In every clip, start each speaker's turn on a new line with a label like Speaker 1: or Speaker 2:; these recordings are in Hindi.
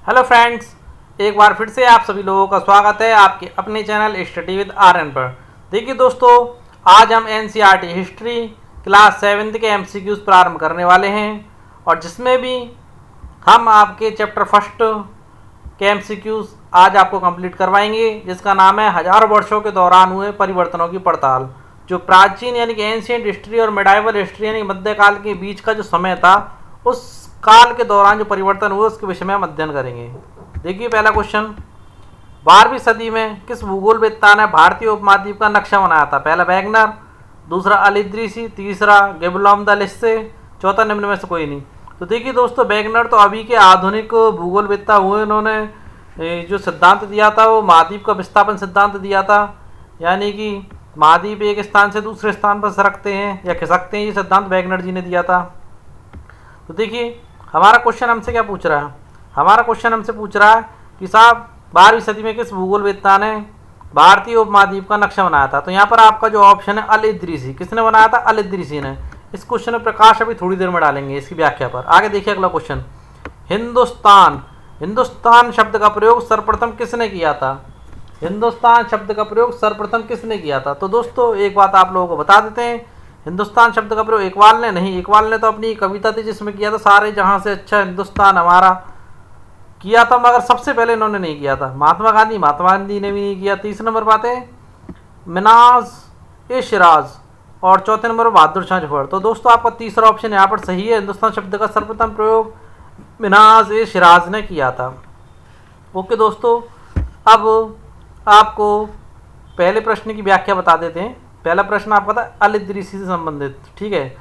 Speaker 1: हेलो फ्रेंड्स, एक बार फिर से आप सभी लोगों का स्वागत है आपके अपने चैनल स्टडी विद आर्यन पर। देखिए दोस्तों, आज हम एनसीईआरटी हिस्ट्री क्लास 7 के एमसीक्यूज प्रारंभ करने वाले हैं और जिसमें भी हम आपके चैप्टर फर्स्ट के एमसीक्यूज आज आपको कंप्लीट करवाएंगे, जिसका नाम है हजारों वर्षों के दौरान हुए परिवर्तनों की पड़ताल। जो प्राचीन यानी कि एंशिएंट हिस्ट्री और मेडाइवल हिस्ट्री यानी मध्यकाल के बीच का जो समय था, उस काल के दौरान जो परिवर्तन हुए उसके विषय में हम अध्ययन करेंगे। देखिए पहला क्वेश्चन, 12वीं सदी में किस भूगोलवेत्ता ने भारतीय उपमहाद्वीप का नक्शा बनाया था? पहला वैगनर, दूसरा अल इद्रिसी, तीसरा गिब्रॉल्म द लिस्से, चौथा निम्न में से कोई नहीं। तो देखिए दोस्तों, वैगनर तो अभी के आधुनिक भूगोलवेत्ता हुए। इन्होंने जो सिद्धांत दिया था वो महाद्वीप का विस्थापन सिद्धांत दिया था, यानी कि महाद्वीप एक स्थान से दूसरे स्थान पर सरकते हैं या खिसकते हैं, ये सिद्धांत वैगनर जी ने दिया था। तो देखिए हमारा क्वेश्चन हमसे क्या पूछ रहा है? हमारा क्वेश्चन हमसे पूछ रहा है कि साहब 12वीं सदी में किस भूगोलवेत्ता ने भारतीय उपमहाद्वीप का नक्शा बनाया था? तो यहाँ पर आपका जो ऑप्शन है अल इद्रिसी। किसने बनाया था? अल इद्रिसी ने। इस क्वेश्चन में प्रकाश अभी थोड़ी देर में डालेंगे इसकी व्याख्या पर। आगे देखिए अगला क्वेश्चन, हिंदुस्तान। हिंदुस्तान शब्द का प्रयोग सर्वप्रथम किसने किया था? हिंदुस्तान शब्द का प्रयोग सर्वप्रथम किसने किया था? तो दोस्तों एक बात आप लोगों को बता देते हैं, हिंदुस्तान शब्द का प्रयोग इकबाल ने नहीं, इकबाल ने तो अपनी कविता थी जिसमें किया था सारे जहां से अच्छा हिंदुस्तान हमारा, किया था, मगर सबसे पहले इन्होंने नहीं किया था। महात्मा गांधी ने भी नहीं किया। तीसरे नंबर बात है मिनाज ए शिराज और चौथे नंबर पर बहादुर शाह जफर। तो दोस्तों आपका तीसरा ऑप्शन यहाँ पर सही है, हिंदुस्तान शब्द का सर्वप्रथम प्रयोग मिनाज ए शिराज ने किया था। ओके दोस्तों, अब आपको पहले प्रश्न की व्याख्या बता देते हैं। पहला प्रश्न आपका था अल इद्रिसी से संबंधित, ठीक है,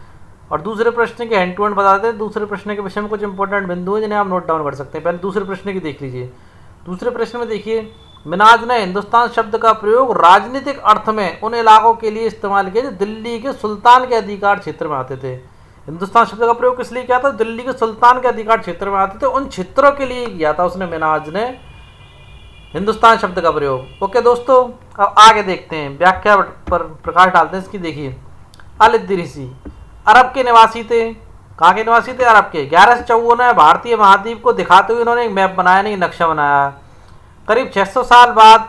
Speaker 1: और दूसरे प्रश्न के हैंड टू हैंड बता देते हैं। दूसरे प्रश्न के विषय में कुछ इंपॉर्टेंट बिंदु हैं जिन्हें आप नोट डाउन कर सकते हैं। पहले दूसरे प्रश्न की देख लीजिए। दूसरे प्रश्न में देखिए, मिनाज ने हिंदुस्तान शब्द का प्रयोग राजनीतिक अर्थ में उन इलाकों के लिए इस्तेमाल किया जो दिल्ली के सुल्तान के अधिकार क्षेत्र में आते थे। हिंदुस्तान शब्द का प्रयोग किस लिए किया था? दिल्ली के सुल्तान के अधिकार क्षेत्र में आते थे, उन क्षेत्रों के लिए किया था उसने, मिनाज ने, हिंदुस्तान शब्द का प्रयोग। ओके दोस्तों, अब आगे देखते हैं, व्याख्या पर प्रकाश डालते हैं इसकी। देखिए अल इद्रिसी अरब के निवासी थे। कहाँ के निवासी थे? अरब के। 1154 में भारतीय महाद्वीप को दिखाते हुए इन्होंने एक मैप बनाया, नहीं नक्शा बनाया। करीब 600 साल बाद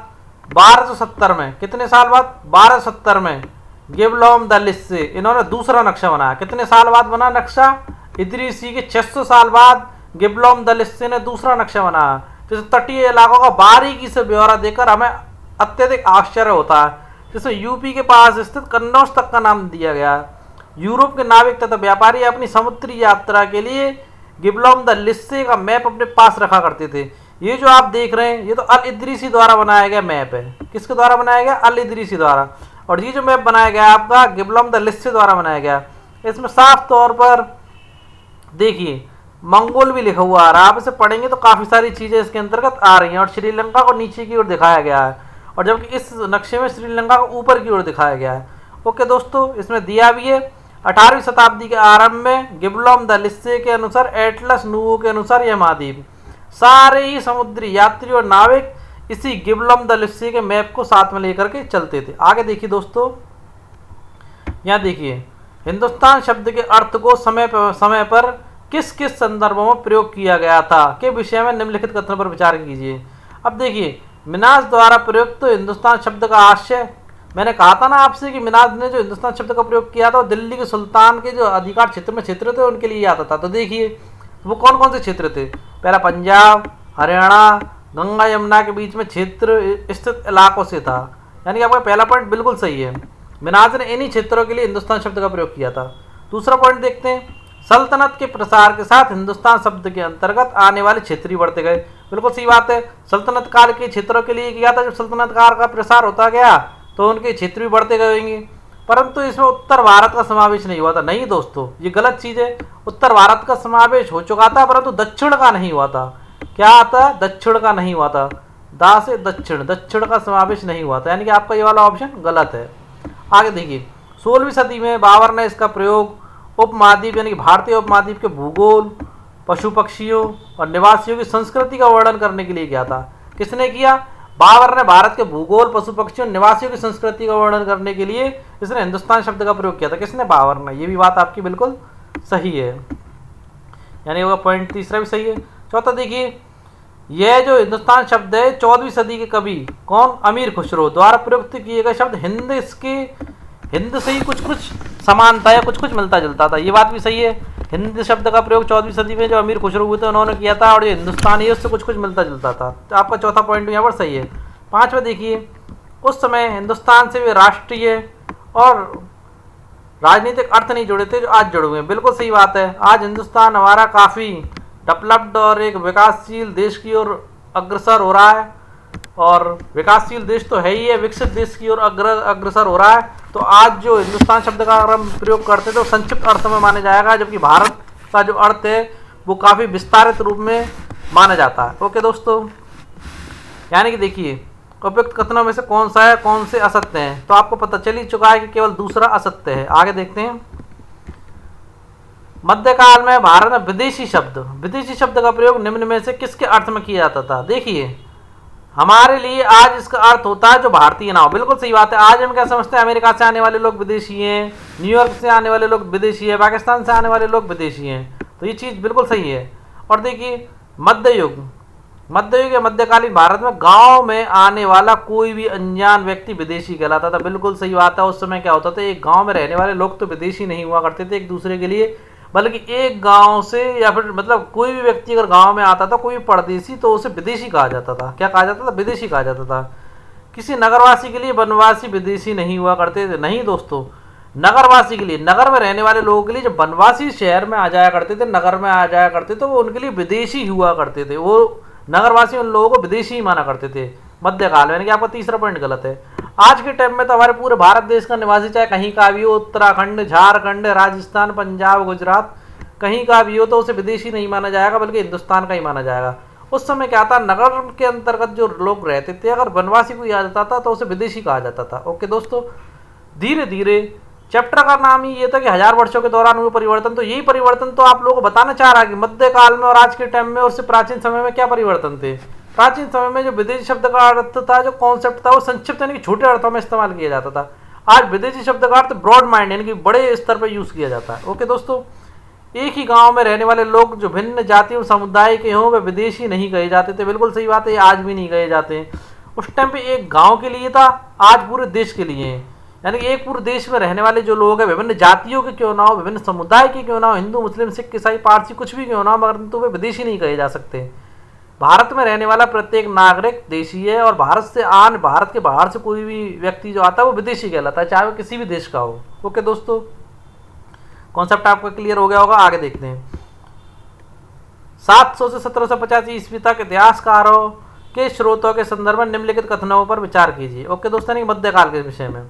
Speaker 1: 1270 में, कितने साल बाद? 1270 में गिब्रॉल्म द लिस्से इन्होंने दूसरा नक्शा बनाया। कितने साल बाद बना नक्शा? इद्रिसी के 600 साल बाद गिब्रॉल्म द लिस्से ने दूसरा नक्शा बनाया, जिस तटीय इलाकों का बारीकी से ब्यौरा देकर हमें अत्यधिक आश्चर्य होता है, जिसमें यूपी के पास स्थित कन्नौज तक का नाम दिया गया है। यूरोप के नाविक तथा व्यापारी अपनी समुद्री यात्रा के लिए गिब्रॉल्म द लिस्से का मैप अपने पास रखा करते थे। ये जो आप देख रहे हैं ये तो अल इद्रिसी द्वारा बनाया गया मैप है। किसके द्वारा बनाया गया? अल इद्रिसी द्वारा। और ये जो मैप बनाया गया आपका गिब्रॉल्म द लिस्से द्वारा बनाया गया। इसमें साफ तौर पर देखिए मंगोल भी लिखा हुआ आ रहा है। आप इसे पढ़ेंगे तो काफ़ी सारी चीज़ें इसके अंतर्गत आ रही हैं, और श्रीलंका को नीचे की ओर दिखाया गया है, और जबकि इस नक्शे में श्रीलंका को ऊपर की ओर दिखाया गया है। ओके दोस्तों, इसमें दिया भी है 18वीं शताब्दी के आरंभ में गिब्रॉल्म द लिस्से के अनुसार, एटलस नुवो के अनुसार यह महाद्वीप, सारे ही समुद्री यात्री और नाविक इसी गिब्रॉल्म द लिस्से के मैप को साथ में लेकर के चलते थे। आगे देखिए दोस्तों, यहाँ देखिए हिंदुस्तान शब्द के अर्थ को समय पर किस किस संदर्भों में प्रयोग किया गया था के विषय में निम्नलिखित कथन पर विचार कीजिए। अब देखिए मिनाज द्वारा प्रयुक्त तो हिंदुस्तान शब्द का आशय, मैंने कहा था ना आपसे कि मिनाज ने जो हिंदुस्तान शब्द का प्रयोग किया था वो दिल्ली के सुल्तान के जो अधिकार क्षेत्र में क्षेत्र थे उनके लिए आता था। तो देखिए वो कौन कौन से क्षेत्र थे? पहला पंजाब, हरियाणा, गंगा यमुना के बीच में क्षेत्र स्थित इलाकों से था, यानी कि आपका पहला पॉइंट बिल्कुल सही है। मिनाज ने इन्हीं क्षेत्रों के लिए हिंदुस्तान शब्द का प्रयोग किया था। दूसरा पॉइंट देखते हैं, सल्तनत के प्रसार के साथ हिंदुस्तान शब्द के अंतर्गत आने वाले क्षेत्रीय बढ़ते गए। बिल्कुल सही बात है, सल्तनत काल के क्षेत्रों के लिए किया था। जब सल्तनत काल का प्रसार होता गया तो उनके क्षेत्र भी बढ़ते गए होंगे, परंतु इसमें उत्तर भारत का समावेश नहीं हुआ था। नहीं दोस्तों, ये गलत चीज़ है। उत्तर भारत का समावेश हो चुका था, परंतु दक्षिण का नहीं हुआ था। क्या आता? दक्षिण का नहीं हुआ था। दा से दक्षिण, दक्षिण का समावेश नहीं हुआ था, यानी कि आपका ये वाला ऑप्शन गलत है। आगे देखिए, 16वीं सदी में बाबर ने इसका प्रयोग उपमहाद्वीप यानी कि भारतीय उपमहाद्वीप के भूगोल, पशु पक्षियों और निवासियों की संस्कृति का वर्णन करने के लिए किया था। किसने किया? बाबर ने भारत के भूगोल, पशु पक्षियों, निवासियों की संस्कृति का वर्णन करने के लिए इसने हिंदुस्तान शब्द का प्रयोग किया था। किसने? बाबर ने। ये भी बात आपकी बिल्कुल सही है, यानी होगा पॉइंट तीसरा भी सही है। चौथा देखिए, यह जो हिंदुस्तान शब्द है 14वीं सदी के कवि कौन, अमीर खुसरो द्वारा प्रयुक्त किए गए शब्द हिंद, इसके हिंद से ही कुछ कुछ समानता या कुछ कुछ मिलता जुलता था। ये बात भी सही है। हिंद शब्द का प्रयोग 14वीं सदी में जो अमीर खुसरो हुए थे उन्होंने किया था, और जो हिंदुस्तानी है उससे कुछ कुछ मिलता जुलता था। तो आपका चौथा पॉइंट यहाँ पर सही है। पांचवा देखिए, उस समय हिंदुस्तान से वे राष्ट्रीय और राजनीतिक अर्थ नहीं जुड़े थे जो आज जुड़े हुए हैं। बिल्कुल सही बात है। आज हिंदुस्तान हमारा काफ़ी डेवलप्ड और एक विकासशील देश की ओर अग्रसर हो रहा है, और विकासशील देश तो है ही है, विकसित देश की ओर अग्रसर हो रहा है। तो आज जो हिंदुस्तान शब्द का अगर हम प्रयोग करते हैं तो संक्षिप्त अर्थ में माना जाएगा, जबकि भारत का जो अर्थ है वो काफ़ी विस्तारित रूप में माना जाता है। ओके दोस्तों, यानी कि देखिए उपयुक्त कथनों में से कौन सा है, कौन से असत्य हैं, तो आपको पता चल ही चुका है कि केवल दूसरा असत्य है। आगे देखते हैं। मध्यकाल में भारत में विदेशी शब्द का प्रयोग निम्न में से किसके अर्थ में किया जाता था। देखिए, हमारे लिए आज इसका अर्थ होता है जो भारतीय ना हो। बिल्कुल सही बात है। आज हम क्या समझते हैं, अमेरिका से आने वाले लोग विदेशी हैं, न्यूयॉर्क से आने वाले लोग विदेशी हैं, पाकिस्तान से आने वाले लोग विदेशी हैं। तो ये चीज़ बिल्कुल सही है। और देखिए, मध्ययुग या मध्यकालीन भारत में गांव में आने वाला कोई भी अनजान व्यक्ति विदेशी कहलाता था। बिल्कुल सही बात है। उस समय क्या होता था, एक गांव में रहने वाले लोग तो विदेशी नहीं हुआ करते थे एक दूसरे के लिए, बल्कि एक गांव से या फिर मतलब कोई भी व्यक्ति अगर गांव में आता था, कोई परदेशी, तो उसे विदेशी कहा जाता था। क्या कहा जाता था? विदेशी कहा जाता था। किसी नगरवासी के लिए वनवासी विदेशी नहीं हुआ करते थे। नहीं दोस्तों, नगरवासी के लिए, नगर में रहने वाले लोगों के लिए, जब वनवासी शहर में आ जाया करते थे, नगर में आ जाया करते, तो वो उनके लिए विदेशी हुआ करते थे। वो नगरवासी उन लोगों को विदेशी ही माना करते थे मध्यकाल में। यानी कि आपका तीसरा पॉइंट गलत है। आज के टाइम में तो हमारे पूरे भारत देश का निवासी चाहे कहीं का भी हो, उत्तराखंड, झारखंड, राजस्थान, पंजाब, गुजरात, कहीं का भी हो, तो उसे विदेशी नहीं माना जाएगा, बल्कि हिंदुस्तान का ही माना जाएगा। उस समय क्या था, नगर के अंतर्गत जो लोग रहते थे, अगर वनवासी कोई आ जाता था तो उसे विदेशी कहा जाता था। ओके दोस्तों, धीरे धीरे चैप्टर का नाम ही ये था कि 1000 वर्षों के दौरान हुए परिवर्तन। तो यही परिवर्तन तो आप लोगों को बताना चाह रहा है कि मध्यकाल में और आज के टाइम में और उससे प्राचीन समय में क्या परिवर्तन थे। प्राचीन समय में जो विदेशी शब्द का अर्थ था, जो कॉन्सेप्ट था, वो संक्षिप्त यानी कि छोटे अर्थों में इस्तेमाल किया जाता था। आज विदेशी शब्द का अर्थ ब्रॉड माइंड यानी कि बड़े स्तर पर यूज किया जाता है। ओके दोस्तों, एक ही गांव में रहने वाले लोग जो भिन्न जातियों समुदाय के हों वे विदेशी नहीं कहे जाते थे। बिल्कुल सही बात है, आज भी नहीं कहे जाते हैं। उस टाइम पे एक गांव के लिए था, आज पूरे देश के लिए है। यानी कि एक पूरे देश में रहने वाले जो लोग हैं, विभिन्न जातियों के क्यों ना हो, विभिन्न समुदाय के क्यों ना हो, हिंदू, मुस्लिम, सिख, ईसाई, पारसी, कुछ भी क्यों ना हो, मगर तो वे विदेशी नहीं कहे जा सकते। भारत में रहने वाला प्रत्येक नागरिक देशी है, और भारत के बाहर से कोई भी व्यक्ति जो आता है वो विदेशी कहलाता है, चाहे वो किसी भी देश का हो। ओके दोस्तों, कॉन्सेप्ट आपका क्लियर हो गया होगा। आगे देखते हैं। 700 से 1750 ईस्वी तक इतिहासकारों के स्रोतों के संदर्भ में निम्नलिखित कथनों पर विचार कीजिए। ओके दोस्तों, नहीं मध्यकाल के विषय में।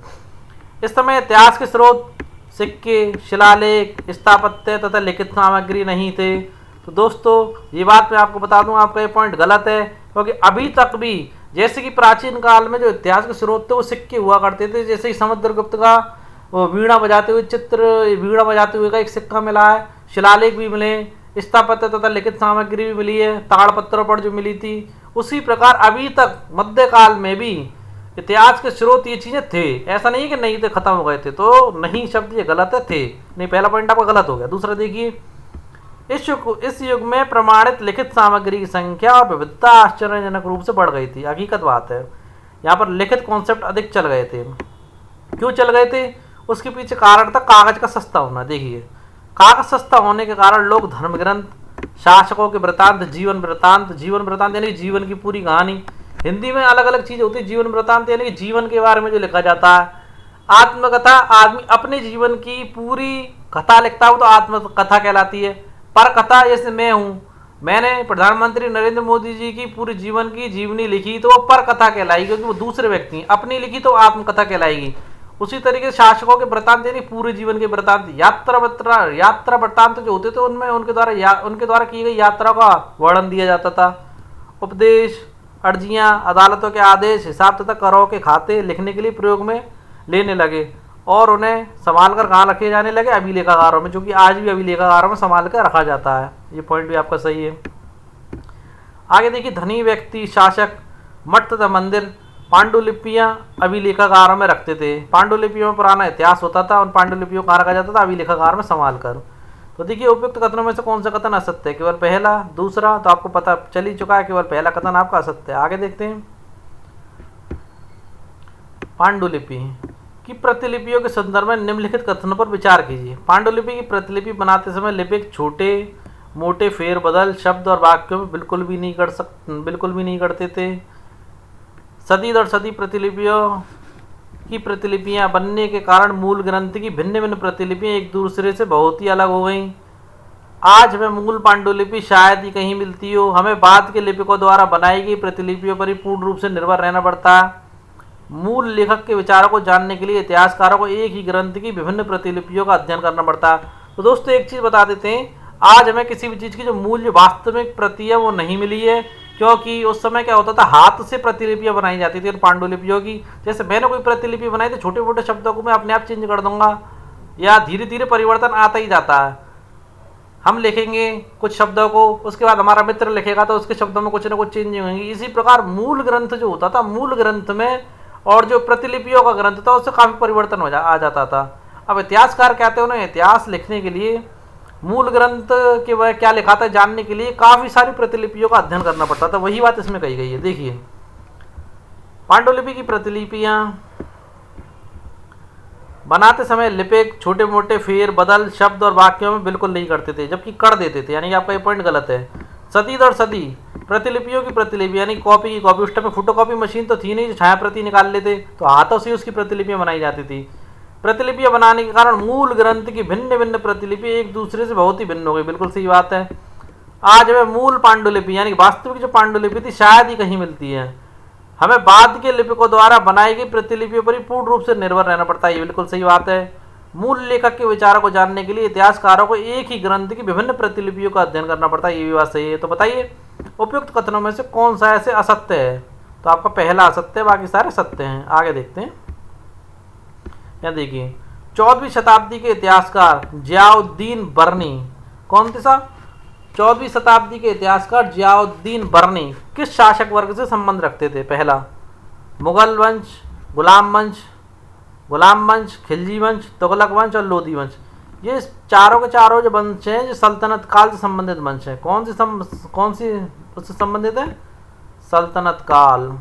Speaker 1: इस समय इतिहास के स्रोत सिक्के, शिलालेख, स्थापत्य तथा लिखित सामग्री नहीं थे। तो दोस्तों ये बात मैं आपको बता दूं, आपका ये पॉइंट गलत है, क्योंकि अभी तक भी जैसे कि प्राचीन काल में जो इतिहास के स्रोत थे वो सिक्के हुआ करते थे। जैसे ही समुद्रगुप्त का वो वीणा बजाते हुए का एक सिक्का मिला है, शिलालेख भी मिले, स्थापत्य तथा लिखित सामग्री भी मिली है, ताड़पत्रों पर जो मिली थी। उसी प्रकार अभी तक मध्यकाल में भी इतिहास के स्रोत ये चीजें थे। ऐसा नहीं है कि नहीं थे, खत्म हो गए थे। तो नहीं शब्द ये गलत है, थे नहीं। पहला पॉइंट आपका गलत हो गया। दूसरा देखिए, इस युग में प्रमाणित लिखित सामग्री की संख्या और विविधता आश्चर्यजनक रूप से बढ़ गई थी। हकीकत बात है, यहाँ पर लिखित कॉन्सेप्ट अधिक चल गए थे। क्यों चल गए थे? उसके पीछे कारण था कागज का सस्ता होना। देखिए, कागज सस्ता होने के कारण लोग धर्म ग्रंथ, शासकों के वृतांत, जीवन वृतांत यानी जीवन की पूरी कहानी, हिंदी में अलग अलग चीज होती है। जीवन वृतांत यानी कि जीवन के बारे में जो लिखा जाता है। आत्मकथा, आदमी अपने जीवन की पूरी कथा लिखता है, वो तो आत्मकथा कहलाती है। पर कथा जैसे मैं हूँ, मैंने प्रधानमंत्री नरेंद्र मोदी जी की पूरी जीवन की जीवनी लिखी तो वो पर कथा कहलाएगी, क्योंकि वो दूसरे व्यक्ति हैं। अपनी लिखी तो आत्मकथा कहलाएगी। उसी तरीके से शासकों के वृतांत यानी पूरे जीवन के वृतांत, यात्रा वृतांत जो होते थे उनमें उनके द्वारा की गई यात्रा का वर्णन दिया जाता था। उपदेश, अर्जियां, अदालतों के आदेश, हिसाब तथा करों के खाते लिखने के लिए प्रयोग में लेने लगे, और उन्हें संभाल कर कहाँ रखे जाने लगे? अभिलेखागारों में, जो कि आज भी अभिलेखागारों में संभाल कर रखा जाता है। ये पॉइंट भी आपका सही है। आगे देखिए, धनी व्यक्ति, शासक, मठ तथा मंदिर पांडुलिपियां अभिलेखागारों में रखते थे। पांडुलिपियों में पुराना इतिहास होता था, उन पांडुलिपियों को कहाँ रखा जाता था? अभिलेखागार में संभाल कर। तो देखिए उपयुक्त कथनों में से कौन सा कथन असत्य है? केवल पहला, दूसरा तो आपको पता चल ही चुका है, केवल पहला कथन आपका असत्य है। आगे देखते हैं। पांडुलिपि की प्रतिलिपियों के संदर्भ में निम्नलिखित कथनों पर विचार कीजिए। पांडुलिपि की प्रतिलिपि बनाते समय लिपिक छोटे मोटे फेरबदल शब्द और वाक्यों में बिल्कुल भी नहीं करते थे। सदी दर सदी प्रतिलिपियां बनने के कारण मूल ग्रंथ की भिन्न भिन्न प्रतिलिपियां एक दूसरे से बहुत ही अलग हो गईं। आज हमें मूल पांडुलिपि शायद ही कहीं मिलती हो। हमें बाद के लिपिकों द्वारा बनाई गई प्रतिलिपियों पर ही पूर्ण रूप से निर्भर रहना पड़ता है। मूल लेखक के विचारों को जानने के लिए इतिहासकारों को एक ही ग्रंथ की विभिन्न प्रतिलिपियों का अध्ययन करना पड़ता है। तो दोस्तों एक चीज़ बता देते हैं, आज हमें किसी भी चीज़ की जो मूल्य वास्तविक प्रति है वो नहीं मिली है, क्योंकि उस समय क्या होता था, हाथ से प्रतिलिपियां बनाई जाती थी पांडुलिपियों की। जैसे मैंने कोई प्रतिलिपि बनाई तो छोटे मोटे शब्दों को मैं अपने आप चेंज कर दूंगा, या धीरे धीरे परिवर्तन आता ही जाता है। हम लिखेंगे कुछ शब्दों को, उसके बाद हमारा मित्र लिखेगा तो उसके शब्दों में कुछ ना कुछ चेंज होंगे। इसी प्रकार मूल ग्रंथ जो होता था, मूल ग्रंथ में और जो प्रतिलिपियों का ग्रंथ था उससे काफ़ी परिवर्तन आ जाता था। अब इतिहासकार कहते हैं उन्हें इतिहास लिखने के लिए मूल ग्रंथ के वह क्या लिखा था जानने के लिए काफ़ी सारी प्रतिलिपियों का अध्ययन करना पड़ता था। वही बात इसमें कही गई है। देखिए, पांडुलिपि की प्रतिलिपियां बनाते समय लिपिक छोटे मोटे फेर बदल शब्द और वाक्यों में बिल्कुल नहीं करते थे, जबकि कर देते थे। यानी कि आपका ये पॉइंट गलत है। सदी दर सदी प्रतिलिपियों की प्रतिलिपि यानी कॉपी की कॉपी, उस टाइम में फोटोकॉपी मशीन तो थी नहीं जो छाया प्रति निकाल लेते, तो हाथों से उसकी प्रतिलिपियां बनाई जाती थी। प्रतिलिपियां बनाने के कारण मूल ग्रंथ की भिन्न भिन्न प्रतिलिपि एक दूसरे से बहुत ही भिन्न हो गई। बिल्कुल सही बात है। आज हमें मूल पांडुलिपि यानी वास्तविक जो पांडुलिपि थी शायद ही कहीं मिलती है। हमें बाद के लिपिकों द्वारा बनाई गई प्रतिलिपियों पर ही पूर्ण रूप से निर्भर रहना पड़ता है। ये बिल्कुल सही बात है। मूल लेखक के विचारों को जानने के लिए इतिहासकारों को एक ही ग्रंथ की विभिन्न प्रतिलिपियों का अध्ययन करना पड़ता है। ये भी बात सही है। तो बताइए उपयुक्त कथनों में से कौन सा ऐसे असत्य है? तो आपका पहला असत्य है, बाकी सारे सत्य हैं। आगे देखते हैं। यहाँ देखिए, 14वीं शताब्दी के इतिहासकार जियाउद्दीन बर्नी, कौन थे साहब? 14वीं शताब्दी के इतिहासकार जियाउद्दीन बर्नी किस शासक वर्ग से संबंध रखते थे? पहला, मुगल वंश, गुलाम वंश, खिलजी वंश, तुगलक वंश और लोधी वंश। ये चारों के चारों जो वंश हैं जो सल्तनत काल से संबंधित वंश हैं। कौन सी उससे संबंधित है? सल्तनत काल।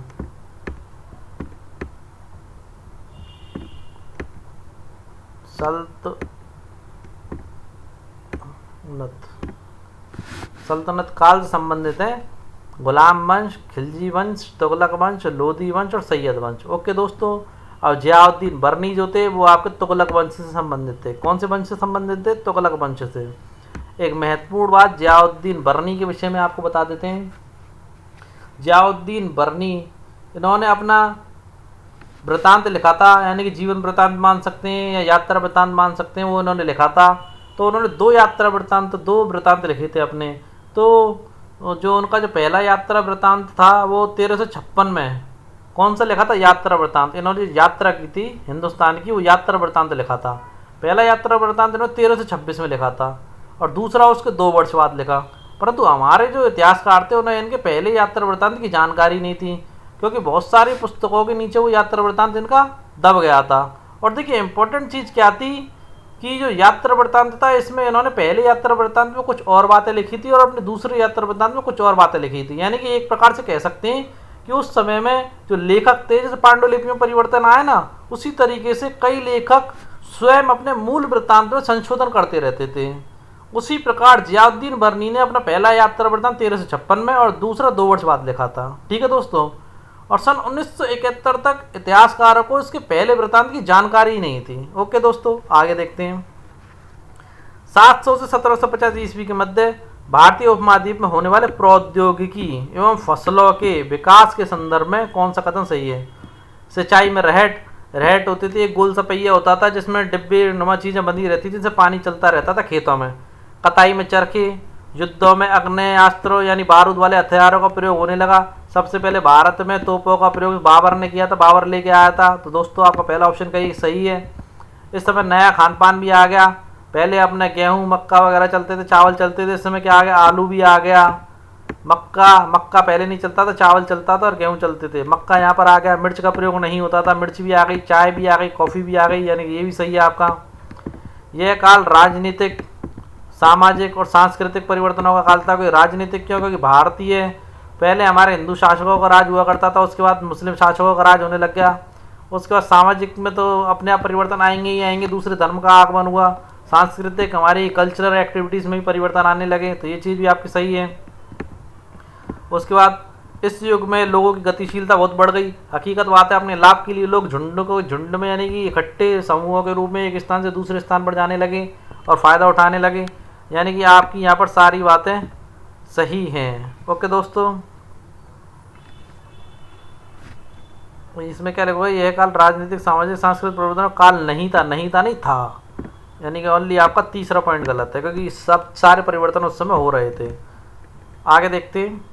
Speaker 1: सल्तनत काल से संबंधित है। गुलाम वंश, खिलजी वंश, तुगलक वंश, लोधी वंश और सैयद वंश। ओके दोस्तों, और जियाउद्दीन बर्नी जो थे वो आपके तुगलक वंश से संबंधित थे। कौन से वंश से संबंधित थे? तुगलक वंश से। एक महत्वपूर्ण बात जियाउद्दीन बर्नी के विषय में आपको बता देते हैं। जियाउद्दीन बर्नी, इन्होंने अपना वृतांत लिखा था, यानी कि जीवन वृतांत मान सकते हैं या यात्रा वृतांत मान सकते हैं, वो इन्होंने लिखा था। तो उन्होंने दो वृतांत लिखे थे अपने। तो जो उनका जो पहला यात्रा वृतांत था वो 1356 में, कौन सा लिखा था? यात्रा वृतांत। इन्होंने यात्रा की थी हिंदुस्तान की, वो यात्रा वृतांत लिखा था। पहला यात्रा वृतांत इन्होंने 1326 में लिखा था और दूसरा उसके 2 वर्ष बाद लिखा। परंतु हमारे जो इतिहासकार थे उन्हें इनके पहले यात्रा वृतांत की जानकारी नहीं थी, क्योंकि बहुत सारी पुस्तकों के नीचे वो यात्रा वृतांत इनका दब गया था। और देखिए इंपॉर्टेंट चीज़ क्या थी कि जो यात्रा वृतांत था इसमें इन्होंने पहले यात्रा वृतांत में कुछ और बातें लिखी थी और अपने दूसरे यात्रा वृतांत में कुछ और बातें लिखी थी। यानी कि एक प्रकार से कह सकते हैं कि उस समय में जो लेखक थे, जैसे पांडुलिपि में परिवर्तन आए ना, उसी तरीके से कई लेखक स्वयं अपने मूल वृतांत में संशोधन करते रहते थे। उसी प्रकार जियाउद्दीन बर्नी ने अपना पहला यात्रा वृतांत 1356 में और दूसरा 2 वर्ष बाद लिखा था। ठीक है दोस्तों। और सन 1971 तक इतिहासकारों को इसके पहले वृतांत की जानकारी ही नहीं थी। ओके दोस्तों, आगे देखते हैं। 700 से 1750 ईस्वी के मध्य भारतीय उपमहाद्वीप में होने वाले प्रौद्योगिकी एवं फसलों के विकास के संदर्भ में कौन सा कथन सही है? सिंचाई में रहट होती थी, एक गोल सा पहिया होता था जिसमें डिब्बे नुमा चीज़ें बंधी रहती थी, जिससे पानी चलता रहता था खेतों में। कताई में चरखे, युद्धों में आग्नेयास्त्रों यानी बारूद वाले हथियारों का प्रयोग होने लगा। सबसे पहले भारत में तोपों का प्रयोग बाबर ने किया था, बाबर लेके आया था। तो दोस्तों आपका पहला ऑप्शन कहीं सही है। इस समय नया खान पान भी आ गया। पहले अपने गेहूं मक्का वगैरह चलते थे, चावल चलते थे। इस समय क्या आ गया? आलू भी आ गया। मक्का पहले नहीं चलता था, चावल चलता था और गेहूं चलते थे। मक्का यहाँ पर आ गया। मिर्च का प्रयोग नहीं होता था, मिर्च भी आ गई। चाय भी आ गई, कॉफ़ी भी आ गई, यानी कि ये भी सही है आपका। यह काल राजनीतिक सामाजिक और सांस्कृतिक परिवर्तनों का काल था। कोई राजनीतिक क्यों, क्योंकि भारतीय पहले हमारे हिंदू शासकों का राज हुआ करता था, उसके बाद मुस्लिम शासकों का राज होने लग गया। उसके बाद सामाजिक में तो अपने आप परिवर्तन आएंगे ही आएंगे, दूसरे धर्म का आगमन हुआ। सांस्कृतिक हमारी कल्चरल एक्टिविटीज़ में भी परिवर्तन आने लगे, तो ये चीज़ भी आपकी सही है। उसके बाद इस युग में लोगों की गतिशीलता बहुत बढ़ गई। हकीकत बात है, अपने लाभ के लिए लोग झुंड में यानी कि इकट्ठे समूहों के रूप में एक स्थान से दूसरे स्थान पर जाने लगे और फ़ायदा उठाने लगे। यानी कि आपकी यहाँ पर सारी बातें सही हैं। ओके दोस्तों, इसमें क्या लिखा, यह काल राजनीतिक सामाजिक सांस्कृतिक परिवर्तन काल नहीं था, नहीं था, यानी कि ओनली आपका तीसरा पॉइंट गलत है, क्योंकि सब सारे परिवर्तन उस समय हो रहे थे। आगे देखते हैं।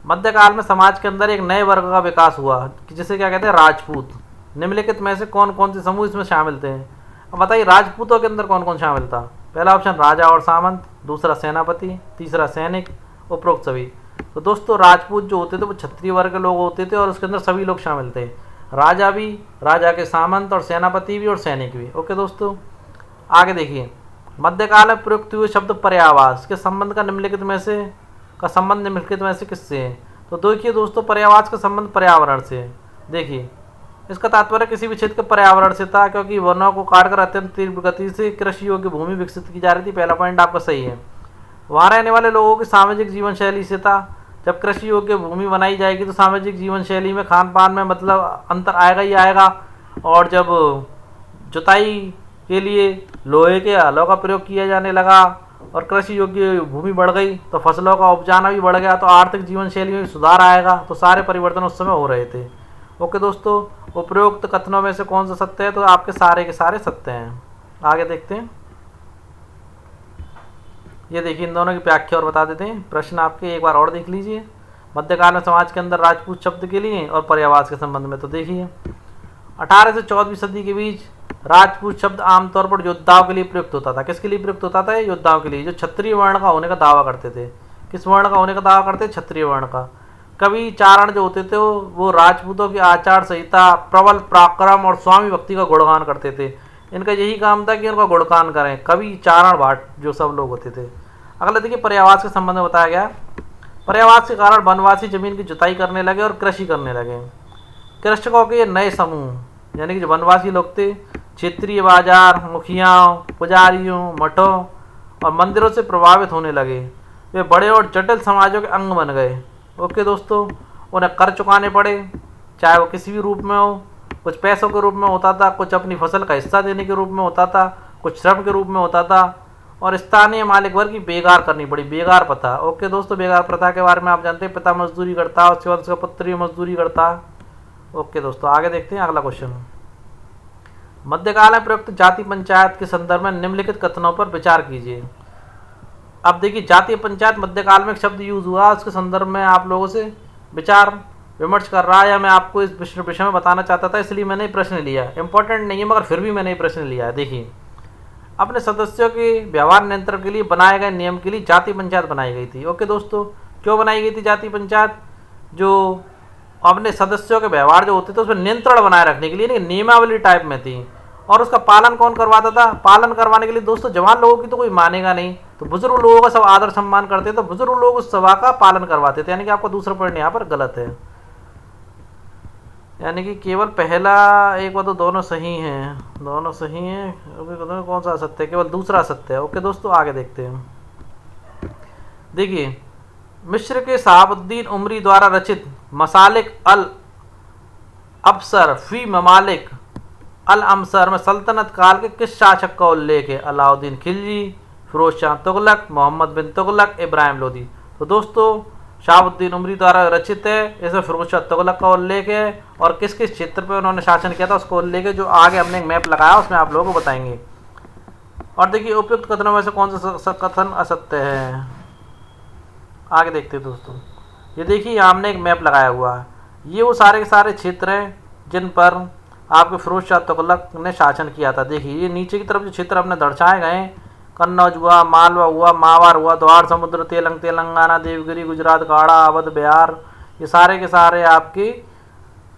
Speaker 1: मध्यकाल में समाज के अंदर एक नए वर्ग का विकास हुआ, जिसे क्या कहते हैं, राजपूत। निम्नलिखित में से कौन कौन से समूह इसमें शामिल थे? अब बताइए राजपूतों के अंदर कौन कौन शामिल था? पहला ऑप्शन राजा और सामंत, दूसरा सेनापति, तीसरा सैनिक, उपरोक्त सभी। तो दोस्तों राजपूत जो होते थे वो क्षत्रिय वर्ग के लोग होते थे और उसके अंदर सभी लोग शामिल थे, राजा भी, राजा के सामंत और सेनापति भी और सैनिक भी। ओके दोस्तों, आगे देखिए। मध्यकाल में प्रयुक्त हुए शब्द पर्यावास के संबंध का निम्नलिखित में से किससे है? तो देखिए दोस्तों, पर्यावास का संबंध पर्यावरण से है। देखिए, इसका तात्पर्य किसी भी क्षेत्र के पर्यावरण से था, क्योंकि वनों को काटकर अत्यंत तीव्र गति से कृषि योग्य भूमि विकसित की जा रही थी। पहला पॉइंट आपका सही है। वहाँ रहने वाले लोगों की सामाजिक जीवन शैली से था। जब कृषि योग्य भूमि बनाई जाएगी तो सामाजिक जीवन शैली में, खान पान में मतलब अंतर आएगा ही आएगा। और जब जुताई के लिए लोहे के हलों का प्रयोग किया जाने लगा और कृषि योग्य भूमि बढ़ गई तो फसलों का उपजाना भी बढ़ गया, तो आर्थिक जीवन शैली में भी सुधार आएगा। तो सारे परिवर्तन उस समय हो रहे थे। ओके दोस्तों, उपरोक्त कथनों में से कौन सा सत्य है? तो आपके सारे के सारे सत्य हैं। आगे देखते हैं। ये देखिए, इन दोनों की व्याख्या और बता देते हैं। प्रश्न आपके एक बार और देख लीजिए। मध्यकाल में समाज के अंदर राजपूत शब्द के लिए और पर्यावास के संबंध में। तो देखिए, 18 से 14वीं सदी के बीच राजपूत शब्द आमतौर पर योद्धाओं के लिए प्रयुक्त होता था। किसके लिए प्रयुक्त होता था? योद्धाओं के लिए, जो क्षत्रिय वर्ण का होने का दावा करते थे। किस वर्ण का होने का दावा करते? क्षत्रिय वर्ण का। कवि चारण जो होते थे वो राजपूतों की आचार संहिता, प्रबल पराक्रम और स्वामी भक्ति का गुणगान करते थे। इनका यही काम था कि उनका गुणगान करें, कवि चारण भाट जो सब लोग होते थे। अगला देखिए, पर्यावास के संबंध में बताया गया। पर्यावास के कारण वनवासी जमीन की जुताई करने लगे और कृषि करने लगे। कृषकों के ये नए समूह, यानी कि जो वनवासी लोग थे, क्षेत्रीय बाजार, मुखियाओं, पुजारियों, मठों और मंदिरों से प्रभावित होने लगे। वे बड़े और जटिल समाजों के अंग बन गए। ओके दोस्तों, उन्हें कर चुकाने पड़े, चाहे वो किसी भी रूप में हो। कुछ पैसों के रूप में होता था, कुछ अपनी फसल का हिस्सा देने के रूप में होता था, कुछ श्रम के रूप में होता था। और स्थानीय मालिक वर्ग की बेगार करनी पड़ी, बेगार प्रथा। ओके दोस्तों, बेगार प्रथा के बारे में आप जानते हैं, पिता मजदूरी करता, उसके बाद उसका पुत्र भी मजदूरी करता। ओके दोस्तों, आगे देखते हैं अगला क्वेश्चन। मध्यकाल में प्रयुक्त जाति पंचायत के संदर्भ में निम्नलिखित कथनों पर विचार कीजिए। अब देखिए, जातीय पंचायत मध्यकाल में एक शब्द यूज हुआ, उसके संदर्भ में आप लोगों से विचार विमर्श कर रहा है, या मैं आपको इस विषय में बताना चाहता था, इसलिए मैंने प्रश्न लिया। इंपॉर्टेंट नहीं है मगर फिर भी मैंने प्रश्न लिया है। देखिए, अपने सदस्यों के व्यवहार नियंत्रण के लिए बनाए गए नियम के लिए जाति पंचायत बनाई गई थी। ओके दोस्तों, क्यों बनाई गई थी जाति पंचायत? जो अपने सदस्यों के व्यवहार जो होते थे उसमें नियंत्रण बनाए रखने के लिए, नहीं नियमावली टाइप में थी। और उसका पालन कौन करवाता था? पालन करवाने के लिए दोस्तों जवान लोगों की तो कोई मानेगा नहीं, तो बुजुर्ग लोगों का सब आदर सम्मान करते थे, बुजुर्ग लोग उस सभा का पालन करवाते थे। यानी कि आपका दूसरा पॉइंट यहाँ पर गलत है, यानी कि केवल पहला एक बार तो दोनों सही हैं, दोनों सही हैं। कौन सा सत्य है? केवल दूसरा सत्य है। ओके दोस्तों, आगे देखते हैं। देखिए, मिस्र के शहाबुद्दीन उमरी द्वारा रचित मसालिक अल अबसर फी ममालिक अल अमसर में सल्तनत काल के किस शासक का उल्लेख है? अलाउद्दीन खिलजी, फिरोज शाह तुगलक, मोहम्मद बिन तुगलक, इब्राहिम लोदी। तो दोस्तों शहाबुद्दीन उमरी द्वारा रचित है, इसमें फिरोज शाह तुगलक का उल्लेख है और किस किस क्षेत्र पर उन्होंने शासन किया था उसको उल्लेख है, जो आगे हमने एक मैप लगाया उसमें आप लोगों को बताएंगे। और देखिए, उपयुक्त कथनों में से कौन सा कथन असत्य है? आगे देखते हैं दोस्तों। ये देखिए, हमने एक मैप लगाया हुआ है, ये वो सारे के सारे क्षेत्र हैं जिन पर आपके फिरोज शाह तुगलक ने शासन किया था। देखिए, ये नीचे की तरफ जो क्षेत्र अपने दर्शाए गए हैं, कन्नौज हुआ, मालवा हुआ, मावार हुआ, द्वार समुद्र, तेलंगाना, देवगिरी, गुजरात, गाड़ा, अवध, बिहार, ये सारे के सारे आपकी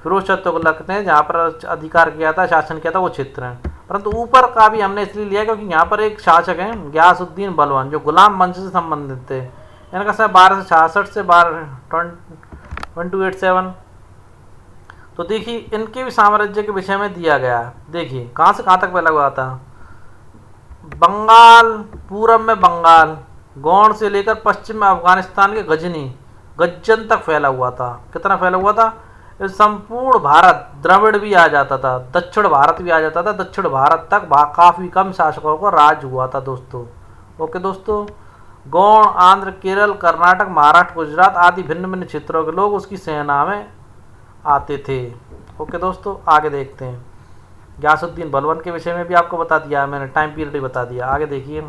Speaker 1: फिरोज शाह तुगलक ने जहाँ पर अधिकार किया था, शासन किया था, वो क्षेत्र हैं। परंतु ऊपर का भी हमने इसलिए लिया क्योंकि यहाँ पर एक शासक हैं गयासुद्दीन बलवान, जो गुलाम वंश से संबंधित थे। इनका समय 1266 से 1287। तो देखिए इनके भी साम्राज्य के विषय में दिया गया है। देखिए कहाँ से कहाँ तक फैला हुआ था। बंगाल, पूरब में बंगाल, गौड़ से लेकर पश्चिम में अफगानिस्तान के गज्जन तक फैला हुआ था। कितना फैला हुआ था? इस संपूर्ण भारत, द्रविड़ भी आ जाता था, दक्षिण भारत भी आ जाता था, दक्षिण भारत तक काफ़ी कम शासकों का राज हुआ था दोस्तों। ओके दोस्तों, गौड़, आंध्र, केरल, कर्नाटक, महाराष्ट्र, गुजरात आदि भिन्न भिन्न क्षेत्रों के लोग उसकी सेना में आते थे। ओके दोस्तों, आगे देखते हैं। गयासुद्दीन बलवान के विषय में भी आपको बता दिया मैंने, टाइम पीरियड भी बता दिया। आगे देखिए,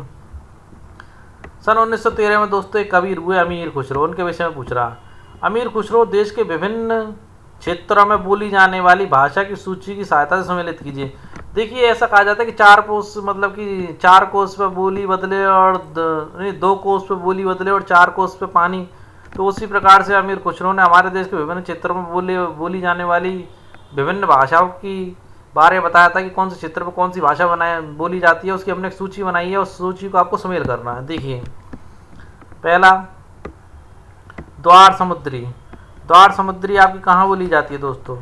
Speaker 1: सन 1913 में दोस्तों एक कबीर हुए अमीर खुसरो, उनके विषय में पूछ रहा। अमीर खुसरो देश के विभिन्न क्षेत्रों में बोली जाने वाली भाषा की सूची की सहायता से सम्मिलित कीजिए। देखिए ऐसा कहा जाता है कि 4 कोस, मतलब कि 4 कोस पे बोली बदले और 2 कोस पे बोली बदले और 4 कोस पे पानी। तो उसी प्रकार से अमीर खुसरो ने हमारे देश के विभिन्न क्षेत्रों में बोली जाने वाली विभिन्न भाषाओं की बारे में बताया था कि कौन से क्षेत्र में कौन सी भाषा बोली जाती है। उसकी हमने एक सूची बनाई है, उस सूची को आपको शामिल करना है। देखिए पहला, द्वार समुद्री। द्वार समुद्री आपकी कहाँ बोली जाती है दोस्तों?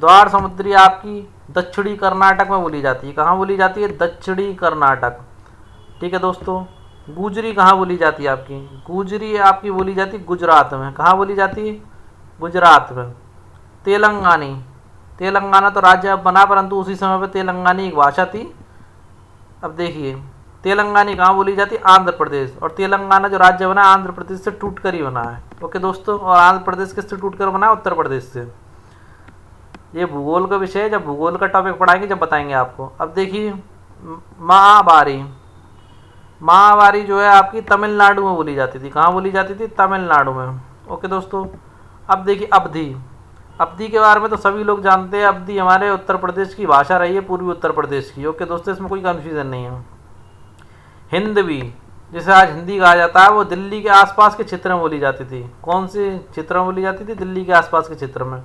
Speaker 1: द्वार समुद्री आपकी दक्षिणी कर्नाटक में बोली जाती है। कहाँ बोली जाती है? दक्षिणी कर्नाटक। ठीक है दोस्तों। गुजरी कहाँ बोली जाती है आपकी? गुजरी आपकी बोली जाती है गुजरात में। कहाँ बोली जाती है? गुजरात में। तेलंगानी, तेलंगाना तो राज्य अब बना, परंतु उसी समय पर तेलंगानी एक भाषा थी। अब देखिए तेलंगानी कहाँ बोली जाती है? आंध्र प्रदेश। और तेलंगाना जो राज्य बना आंध्र प्रदेश से टूट कर ही बना है। ओके दोस्तों, और आंध्र प्रदेश किससे टूट कर बना है? उत्तर प्रदेश से। ये भूगोल का विषय है, जब भूगोल का टॉपिक पढ़ाएंगे जब बताएंगे आपको। अब देखिए महावारी। महावारी जो है आपकी तमिलनाडु में बोली जाती थी। कहाँ बोली जाती थी? तमिलनाडु में। ओके दोस्तों। अब देखिए अवधी। अवधी के बारे में तो सभी लोग जानते हैं, अवधी हमारे उत्तर प्रदेश की भाषा रही है, पूर्वी उत्तर प्रदेश की। ओके दोस्तों, इसमें कोई कन्फ्यूजन नहीं है। हिंदवी, जिसे आज हिंदी कहा जाता है, वो दिल्ली के आसपास के क्षेत्र में बोली जाती थी। कौन से क्षेत्र में बोली जाती थी? दिल्ली के आसपास के क्षेत्र में।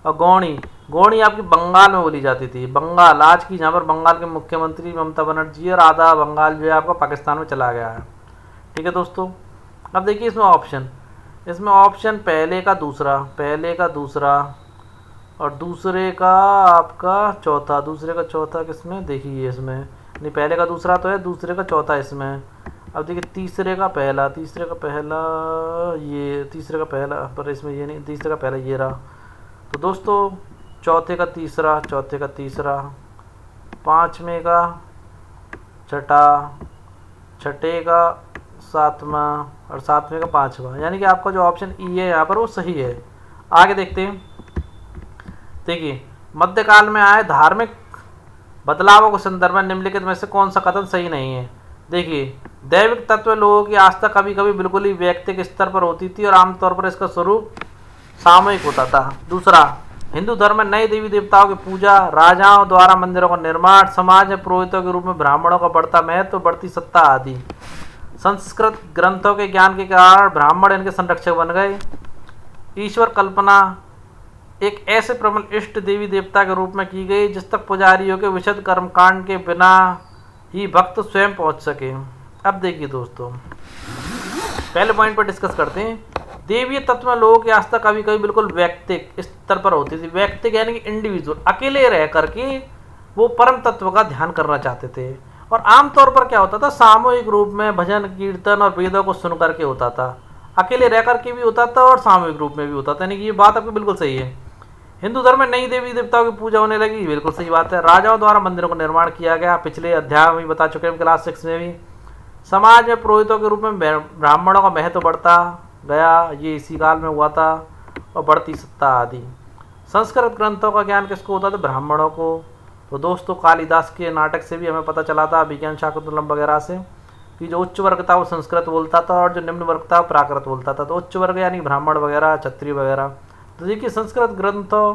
Speaker 1: और गौणी, गौणी आपकी बंगाल में बोली जाती थी। बंगाल आज की, जहाँ पर बंगाल के मुख्यमंत्री ममता बनर्जी, और आधा बंगाल जो है आपका पाकिस्तान में चला गया है। ठीक है दोस्तों। अब देखिए इसमें ऑप्शन पहले का दूसरा, पहले का दूसरा और दूसरे का आपका चौथा। दूसरे का चौथा किसमें? देखिए इसमें नहीं, पहले का दूसरा तो है, दूसरे का चौथा इसमें। अब देखिए तीसरे का पहला, तीसरे का पहला ये, तीसरे का पहला, पर इसमें ये नहीं, तीसरे का पहला ये रहा। तो दोस्तों चौथे का तीसरा, चौथे का तीसरा, पाँचवें का छठा, छठे का सातवां और सातवें का पाँचवा। यानी कि आपका जो ऑप्शन ई है यहाँ पर वो सही है। आगे देखते हैं। देखिए मध्यकाल में आए धार्मिक बदलावों के संदर्भ में निम्नलिखित में से कौन सा कथन सही नहीं है? देखिए दैविक तत्व लोगों की आस्था कभी कभी बिल्कुल ही व्यक्तिगत स्तर पर होती थी और आमतौर पर इसका स्वरूप सामूहिक होता था। दूसरा, हिंदू धर्म में नए देवी देवताओं की पूजा, राजाओं द्वारा मंदिरों का निर्माण, समाज में पुरोहितों के रूप में ब्राह्मणों का बढ़ता महत्व, बढ़ती सत्ता आदि। संस्कृत ग्रंथों के ज्ञान के कारण ब्राह्मण इनके संरक्षक बन गए। ईश्वर कल्पना एक ऐसे प्रबल इष्ट देवी देवता के रूप में की गई जिस तक पुजारियों के विशद कर्मकांड के बिना ही भक्त स्वयं पहुंच सके। अब देखिए दोस्तों, पहले पॉइंट पर डिस्कस करते हैं। देवीय तत्व में लोगों की आस्था कभी कभी बिल्कुल व्यक्तिक स्तर पर होती थी। व्यक्तिक यानी कि इंडिविजुअल, अकेले रह करके वो परम तत्व का ध्यान करना चाहते थे। और आमतौर पर क्या होता था? सामूहिक रूप में भजन कीर्तन और वेदों को सुन करके होता था। अकेले रह करके भी होता था और सामूहिक रूप में भी होता था। यानी कि ये बात आपकी बिल्कुल सही है। हिंदू धर्म में नई देवी देवताओं की पूजा होने लगी, बिल्कुल सही बात है। राजाओं द्वारा मंदिरों का निर्माण किया गया, पिछले अध्याय में भी बता चुके हैं क्लास 6 में भी। समाज में पुरोहितों के रूप में ब्राह्मणों का महत्व बढ़ता गया, ये इसी काल में हुआ था, और बढ़ती सत्ता आदि। संस्कृत ग्रंथों का ज्ञान किसको होता था? ब्राह्मणों को। तो दोस्तों कालिदास के नाटक से भी हमें पता चला था, विज्ञान शाकुंतलम वगैरह से, कि जो उच्च वर्ग था वो संस्कृत बोलता था और जो निम्न वर्ग था वो प्राकृत बोलता था। तो उच्च वर्ग यानी ब्राह्मण वगैरह, क्षत्रिय वगैरह। तो देखिए संस्कृत ग्रंथों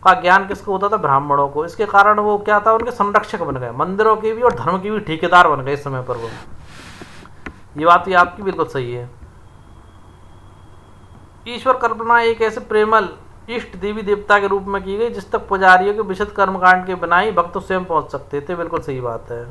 Speaker 1: का ज्ञान किसको होता था? ब्राह्मणों को। इसके कारण वो क्या था? उनके संरक्षक बन गए, मंदिरों के भी और धर्म के भी ठेकेदार बन गए इस समय पर वो। ये बात भी आपकी बिल्कुल सही है। ईश्वर कल्पना एक ऐसे प्रेमल इष्ट देवी देवता के रूप में की गई, जिस तक पुजारियों के विशुद्ध कर्मकांड के बिना ही भक्त स्वयं पहुंच सकते थे। बिल्कुल सही बात है।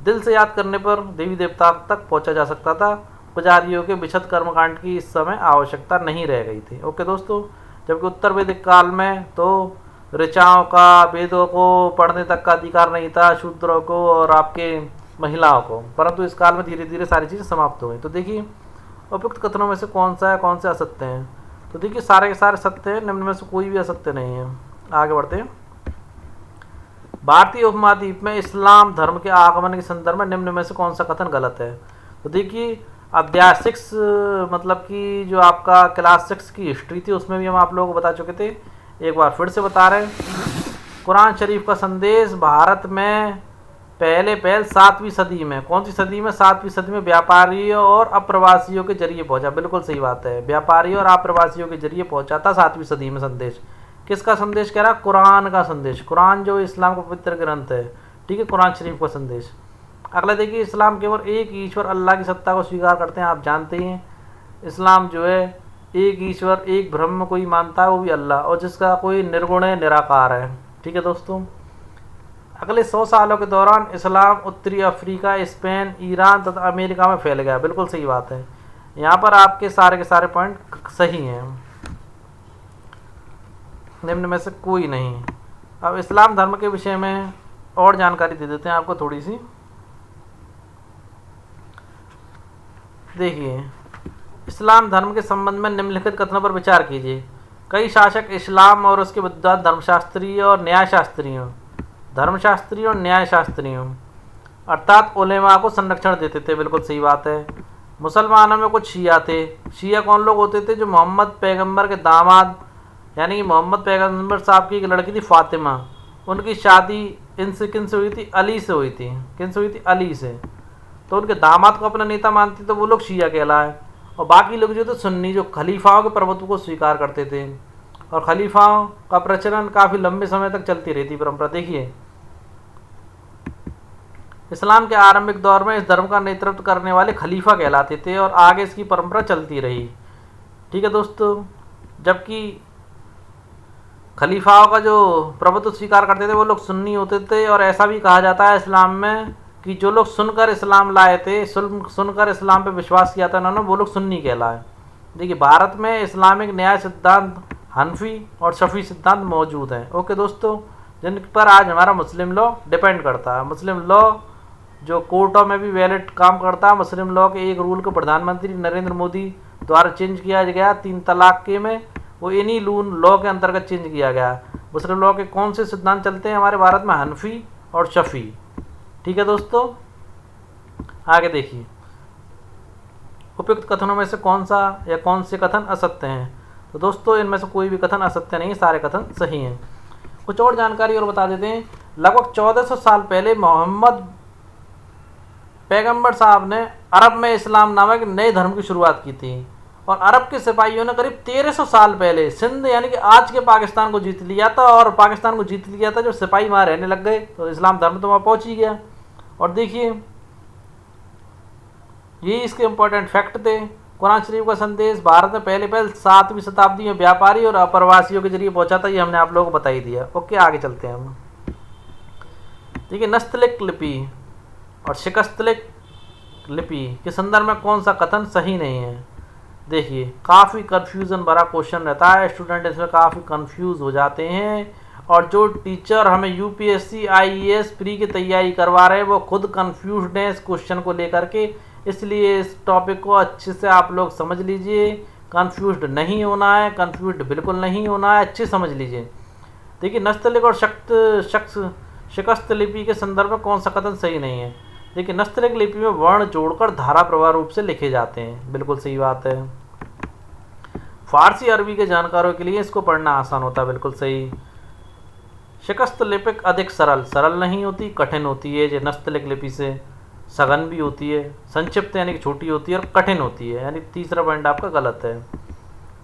Speaker 1: दिल से याद करने पर देवी देवता तक पहुंचा जा सकता था। पुजारियों के विशुद्ध कर्मकांड की इस समय आवश्यकता नहीं रह गई थी। ओके दोस्तों, जबकि उत्तर वैदिक काल में तो ऋचाओं का, वेदों को पढ़ने तक का अधिकार नहीं था शूद्रों को और आपके महिलाओं को, परंतु इस काल में धीरे धीरे सारी चीज़ें समाप्त हो गई। तो देखिए उपयुक्त कथनों में से कौन सा है, कौन से असत्य हैं। तो देखिए सारे के सारे सत्य हैं, निम्न में से कोई भी असत्य नहीं है। आगे बढ़ते हैं। भारतीय उपमहाद्वीप में इस्लाम धर्म के आगमन के संदर्भ में निम्न में से कौन सा कथन गलत है। तो देखिए अध्याय 6 मतलब कि जो आपका क्लास 6 की हिस्ट्री थी उसमें भी हम आप लोगों को बता चुके थे, एक बार फिर से बता रहे हैं। कुरान शरीफ का संदेश भारत में पहले 7वीं सदी में, कौन सी सदी में, 7वीं सदी में व्यापारियों और अप्रवासियों के जरिए पहुंचा। बिल्कुल सही बात है, व्यापारियों और अप्रवासियों के जरिए पहुंचा था 7वीं सदी में संदेश। किसका संदेश कह रहा, कुरान का संदेश। कुरान जो इस्लाम का पवित्र ग्रंथ है, ठीक है, कुरान शरीफ का संदेश। अगला देखिए, इस्लाम केवल एक ईश्वर अल्लाह की सत्ता को स्वीकार करते हैं। आप जानते हैं इस्लाम जो है एक ईश्वर, एक ब्रह्म को ही मानता है, वो भी अल्लाह, और जिसका कोई निर्गुण है, निराकार है। ठीक है दोस्तों, अगले 100 सालों के दौरान इस्लाम उत्तरी अफ्रीका, स्पेन, ईरान तथा अमेरिका में फैल गया। बिल्कुल सही बात है, यहाँ पर आपके सारे के सारे पॉइंट सही हैं, निम्न में से कोई नहीं। अब इस्लाम धर्म के विषय में और जानकारी दे देते हैं आपको थोड़ी सी। देखिए, इस्लाम धर्म के संबंध में निम्नलिखित कथनों पर विचार कीजिए। कई शासक इस्लाम और उसके विद्वान धर्मशास्त्रियों और न्यायशास्त्रियों अर्थात उलेमा को संरक्षण देते थे। बिल्कुल सही बात है। मुसलमानों में कुछ शिया थे। शिया कौन लोग होते थे, जो मोहम्मद पैगंबर के दामाद, यानी कि मोहम्मद पैगंबर साहब की एक लड़की थी फातिमा, उनकी शादी इनसे किनसे हुई थी, अली से हुई थी। किनसे हुई थी, अली से। तो उनके दामाद को अपना नेता मानते, तो वो लोग शिया कहलाए। और बाकी लोग जो थे सुन्नी, जो खलीफाओं के प्रभुत्व को स्वीकार करते थे, और खलीफाओं का प्रचलन काफ़ी लंबे समय तक चलती रहती परंपरा। देखिए, इस्लाम के आरंभिक दौर में इस धर्म का नेतृत्व करने वाले खलीफा कहलाते थे और आगे इसकी परंपरा चलती रही। ठीक है दोस्तों, जबकि खलीफाओं का जो प्रभुत्व स्वीकार करते थे वो लोग सुन्नी होते थे, और ऐसा भी कहा जाता है इस्लाम में कि जो लोग सुनकर इस्लाम लाए थे, सुनकर इस्लाम पे विश्वास किया था उन्होंने, वो लोग सुन्नी कहलाए। देखिए, भारत में इस्लामिक न्याय सिद्धांत हनफी और शफी सिद्धांत मौजूद हैं। ओके दोस्तों, जिन पर आज हमारा मुस्लिम लॉ डिपेंड करता है। मुस्लिम लॉ जो कोर्टों में भी वैलिड काम करता है। मुस्लिम लॉ के एक रूल को प्रधानमंत्री नरेंद्र मोदी द्वारा चेंज किया गया 3 तलाक के में, वो इन्हीं लॉ के अंतर्गत चेंज किया गया। मुस्लिम लॉ के कौन से सिद्धांत चलते हैं हमारे भारत में, हनफी और शफी। ठीक है दोस्तों, आगे देखिए, उपयुक्त कथनों में से कौन सा या कौन से कथन असत्य हैं। तो दोस्तों इनमें से कोई भी कथन असत्य नहीं, सारे कथन सही हैं। कुछ और जानकारी और बता देते हैं। लगभग 1400 साल पहले मोहम्मद पैगंबर साहब ने अरब में इस्लाम नामक नए धर्म की शुरुआत की थी, और अरब के सिपाहियों ने करीब 1300 साल पहले सिंध यानी कि आज के पाकिस्तान को जीत लिया था। और पाकिस्तान को जीत लिया था, जब सिपाही वहाँ रहने लग गए तो इस्लाम धर्म तो वहाँ पहुँच ही गया। और देखिए, ये इसके इम्पोर्टेंट फैक्ट थे। कुरान शरीफ का संदेश भारत में पहले 7वीं शताब्दी में व्यापारी और अप्रवासियों के जरिए पहुंचा था, ये हमने आप लोगों को बता ही दिया। ओके, आगे चलते हैं हम। देखिए, नस्तलिक लिपि और शिकस्तलिक लिपि के संदर्भ में कौन सा कथन सही नहीं है। देखिए, काफ़ी कन्फ्यूज़न भरा क्वेश्चन रहता है, स्टूडेंट इसमें काफ़ी कंफ्यूज हो जाते हैं, और जो टीचर हमें यूपीएससी आईएएस प्री की तैयारी करवा रहे हैं वो खुद कंफ्यूज्ड हैं इस क्वेश्चन को लेकर के। इसलिए इस टॉपिक को अच्छे से आप लोग समझ लीजिए, कंफ्यूज्ड नहीं होना है, कंफ्यूज्ड बिल्कुल नहीं होना है, अच्छे समझ लीजिए। देखिए, नस्तलिक और शिकस्त लिपि के संदर्भ में कौन सा कथन सही नहीं है। देखिए, नस्तलिक लिपि में वर्ण जोड़कर धारा प्रवाह रूप से लिखे जाते हैं। बिल्कुल सही बात है। फारसी अरबी के जानकारों के लिए इसको पढ़ना आसान होता है। बिल्कुल सही। शिकस्त लिपिक अधिक सरल नहीं होती, कठिन होती है। जो नस्तलिक लिपि से सघन भी होती है, संक्षिप्त यानी कि छोटी होती है, और कठिन होती है, यानी तीसरा पॉइंट आपका गलत है।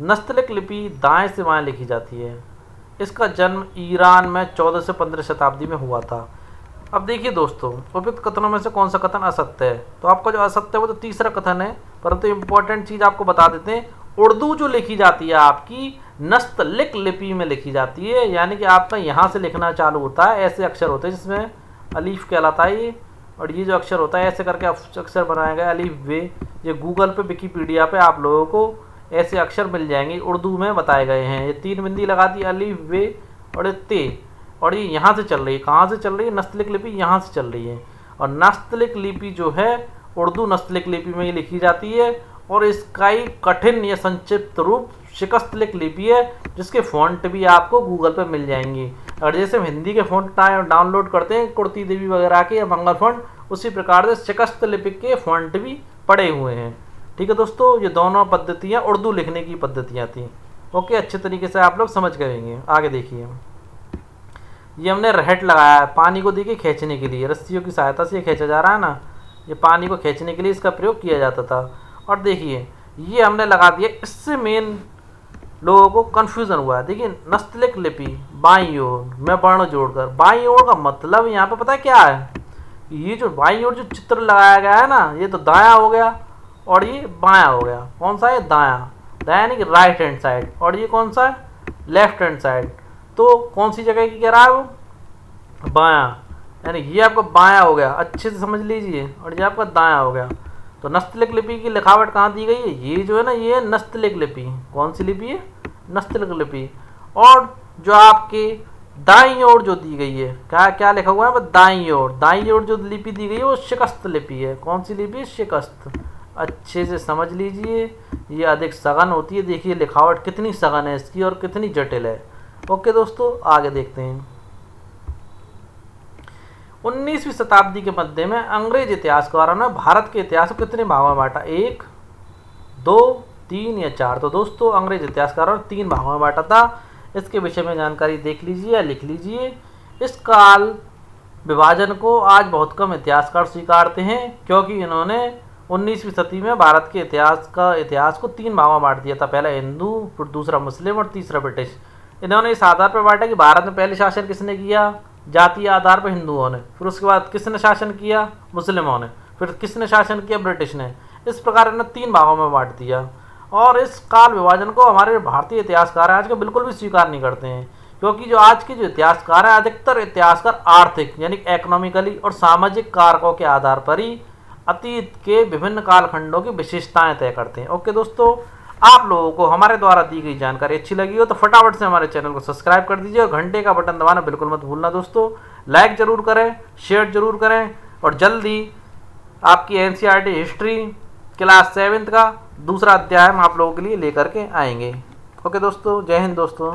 Speaker 1: नस्तलिक लिपि दाएं से बाएं लिखी जाती है। इसका जन्म ईरान में 14 से 15 शताब्दी में हुआ था। अब देखिए दोस्तों, उपयुक्त कथनों में से कौन सा कथन असत्य है। तो आपका जो असत्य है वो तो तीसरा कथन है, परंतु इम्पोर्टेंट चीज़ आपको बता देते हैं। उर्दू जो लिखी जाती है आपकी नस्तलिक लिपि में लिखी जाती है, यानी कि आपका यहाँ से लिखना चालू होता है, ऐसे अक्षर होते हैं जिसमें अलीफ कहलाता है ये, और ये जो अक्षर होता है ऐसे करके अक्षर बनाया गया अलीफ वे। ये गूगल पे विकीपीडिया पे आप लोगों को ऐसे अक्षर मिल जाएंगे, उर्दू में बताए गए हैं। ये 3 बिंदी लगा दी अलीफ वे और ये ते, और ये यहाँ से चल रही है, कहाँ से चल रही है, नस्तलिक लिपि यहाँ से चल रही है। और नस्तलिक लिपि जो है उर्दू नस्तलिक लिपि में ही लिखी जाती है, और इसका ही कठिन या संक्षिप्त रूप शिकस्तलिक लिपि है, जिसके फ़ॉन्ट भी आपको गूगल पर मिल जाएंगी। और जैसे हम हिंदी के फ़ॉन्ट डाउनलोड करते हैं कुर्ती देवी वगैरह के या मंगल फ़ॉन्ट, उसी प्रकार से शिकस्त लिपि के फ़ॉन्ट भी पड़े हुए हैं। ठीक है दोस्तों, ये दोनों पद्धतियाँ उर्दू लिखने की पद्धतियाँ थी। ओके, अच्छे तरीके से आप लोग समझ गएंगे। आगे देखिए, ये हमने रहट लगाया है पानी को देखिए खींचने के लिए, रस्सियों की सहायता से ये खींचा जा रहा है ना, ये पानी को खींचने के लिए इसका प्रयोग किया जाता था। और देखिए ये हमने लगा दिया, इससे मेन लोगों को कन्फ्यूज़न हुआ है। देखिए नस्तलिक लिपि बाईं ओर में वर्ण जोड़कर, बाईं ओर का मतलब यहाँ पे पता है क्या है, ये जो बाईं ओर जो चित्र लगाया गया है ना, ये तो दायां हो गया और ये बायां हो गया। कौन सा है, दायां, दायां यानी कि राइट हैंड साइड, और ये कौन सा है, लेफ्ट हैंड साइड। तो कौन सी जगह की कह रहा है वो, बायां, यानी ये आपका बायां हो गया, अच्छे से समझ लीजिए, और ये आपका दायां हो गया। तो नस्तलिक लिपि की लिखावट कहाँ दी गई है, ये जो है ना, ये नस्तलिक लिपि। कौन सी लिपि है, नस्तलिक लिपि। और जो आपके दाईं ओर जो दी गई है, क्या क्या लिखा हुआ है, दाईं ओर, दाईं ओर जो लिपि दी गई है वो शिकस्त लिपि है। कौन सी लिपि है, शिकस्त। अच्छे से समझ लीजिए, ये अधिक सघन होती है। देखिए लिखावट कितनी सघन है इसकी और कितनी जटिल है। ओके दोस्तों, आगे देखते हैं। 19वीं शताब्दी के मध्य में अंग्रेज इतिहासकारों ने भारत के इतिहास को कितने भागों में बांटा, 1, 2, 3 या 4। तो दोस्तों अंग्रेज इतिहासकारों ने 3 भागों में बांटा था। इसके विषय में जानकारी देख लीजिए या लिख लीजिए। इस काल विभाजन को आज बहुत कम इतिहासकार स्वीकारते हैं, क्योंकि इन्होंने 19वीं सदी में भारत के इतिहास को 3 भागों में बांट दिया था। पहला हिंदू, फिर दूसरा मुस्लिम और तीसरा ब्रिटिश। इन्होंने इस आधार पर बांटा कि भारत में पहले शासन किसने किया, जातीय आधार पर हिंदुओं ने, फिर उसके बाद किसने शासन किया, मुस्लिमों ने, फिर किसने शासन किया, ब्रिटिश ने। इस प्रकार इन्होंने 3 भागों में बांट दिया। और इस काल विभाजन को हमारे भारतीय इतिहासकार आज के बिल्कुल भी स्वीकार नहीं करते हैं, क्योंकि जो आज के जो इतिहासकार हैं, अधिकतर इतिहासकार आर्थिक यानी इकोनॉमिकली और सामाजिक कारकों के आधार पर ही अतीत के विभिन्न कालखंडों की विशेषताएं तय करते हैं। ओके दोस्तों, आप लोगों को हमारे द्वारा दी गई जानकारी अच्छी लगी हो तो फटाफट से हमारे चैनल को सब्सक्राइब कर दीजिए और घंटे का बटन दबाना बिल्कुल मत भूलना दोस्तों। लाइक जरूर करें, शेयर जरूर करें, और जल्दी आपकी एनसीईआरटी हिस्ट्री क्लास 7th का दूसरा अध्याय हम आप लोगों के लिए लेकर के आएंगे। ओके दोस्तों, जय हिंद दोस्तों।